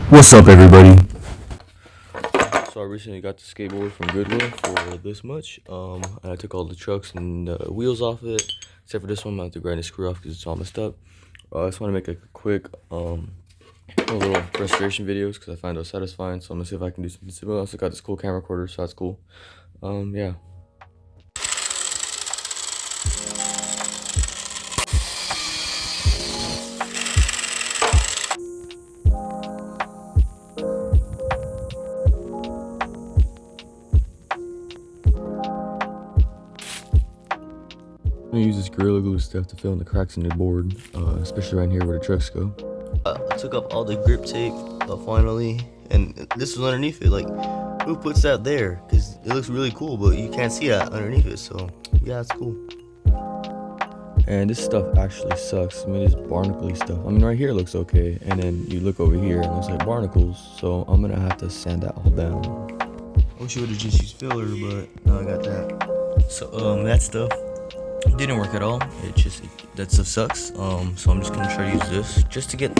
What's up, everybody? So I recently got the skateboard from Goodwill for this much. And I took all the trucks and the wheels off it, except for this one. I'm gonna have to grind the screw off because it's all messed up. I just want to make like a quick little restoration videos because I find those satisfying. So I'm gonna see if I can do something similar. I also got this cool camera recorder, so that's cool. Yeah. I'm gonna use this Gorilla Glue stuff to fill in the cracks in the board, especially right here where the trucks go. I took off all the grip tape finally, and this was underneath it. Like, who puts that there? Because it looks really cool, but you can't see that underneath it. So yeah, it's cool. And this stuff actually sucks. I mean, this barnacle stuff. I mean, right here looks okay, and then you look over here and it looks like barnacles. So I'm gonna have to sand that all down. I wish you would have just used filler, but now I got that. So that stuff didn't work at all. That stuff sucks. So I'm just gonna try to use this just to get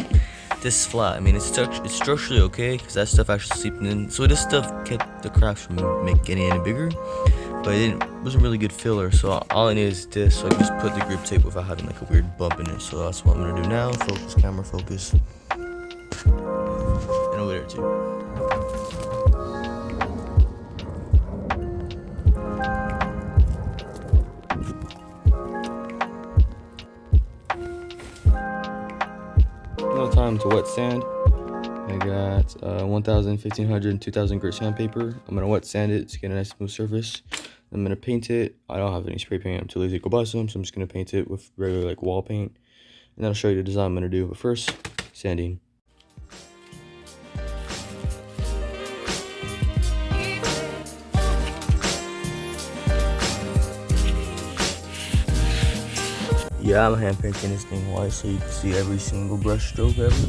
this flat. I mean, it's structurally okay because that stuff actually seeped in. So this stuff kept the cracks from getting any bigger, but it wasn't really good filler. So all I need is this. So I can just put the grip tape without having like a weird bump in it. So that's what I'm gonna do now. Focus, camera, focus, and over there too. No time to wet sand. I got 1,000, 1,500, and 2,000 grit sandpaper. I'm gonna wet sand it to get a nice smooth surface. I'm gonna paint it. I don't have any spray paint. I'm too lazy to go buy some, so I'm just gonna paint it with regular like wall paint. And then I'll show you the design I'm gonna do. But first, sanding. Yeah, I'm hand painting this thing white so you can see every single brush stroke ever.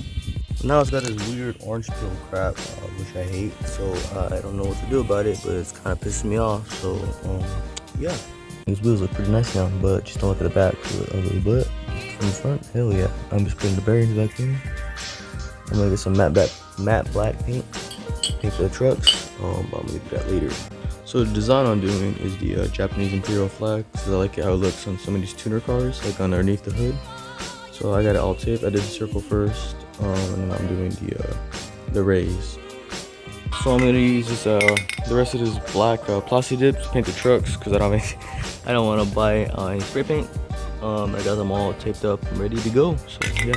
Now it's got this weird orange peel crap, which I hate, so I don't know what to do about it, but it's kind of pissing me off, so yeah. These wheels look pretty nice now, but just don't look at the back, they look ugly, but from the front, hell yeah. I'm just putting the bearings back in. I'm gonna get some matte black paint for the trucks, but I'm gonna do that later. So the design I'm doing is the Japanese Imperial flag, because I like how it looks on some of these tuner cars, like underneath the hood. So I got it all taped. I did the circle first, and then I'm doing the rays. So I'm gonna use this the rest of this black plastic dip to paint the trucks, because I don't want to buy any spray paint. I got them all taped up and ready to go. So yeah.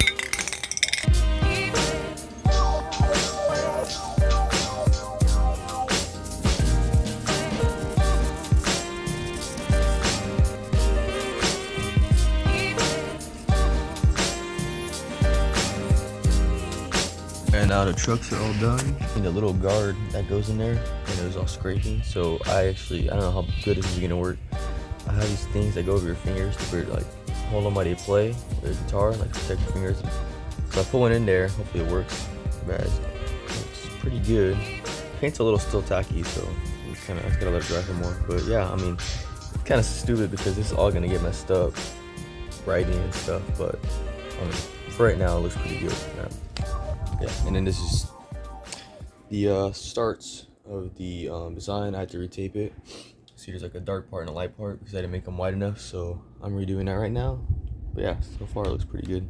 And now the trucks are all done. And the little guard that goes in there, and it was all scraping. So I don't know how good this is gonna work. I have these things that go over your fingers to like hold on while you play the guitar, like protect your fingers. So I put one in there. Hopefully it works. But it's pretty good. Paint's a little still tacky, so I gotta let it dry for more. But yeah, I mean, it's kind of stupid because this is all gonna get messed up, writing and stuff. But I mean, for right now, it looks pretty good. Yeah, and then this is the starts of the design. I had to retape it. See, there's like a dark part and a light part because I didn't make them wide enough, so I'm redoing that right now. But yeah, so far it looks pretty good.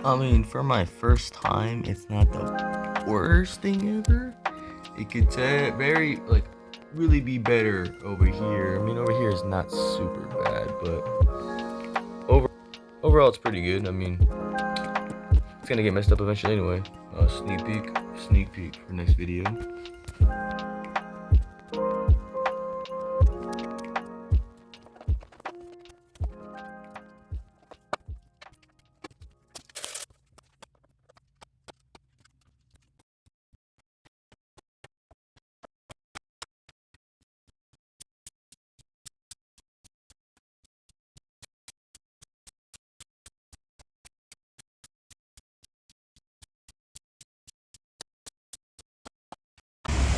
I mean, for my first time, it's not the worst thing ever. It could very, like, really be better over here. I mean, over here is not super bad, but overall, it's pretty good. I mean, it's gonna get messed up eventually anyway. Sneak peek for next video.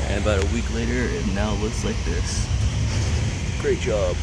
And about a week later, it now looks like this. Great job.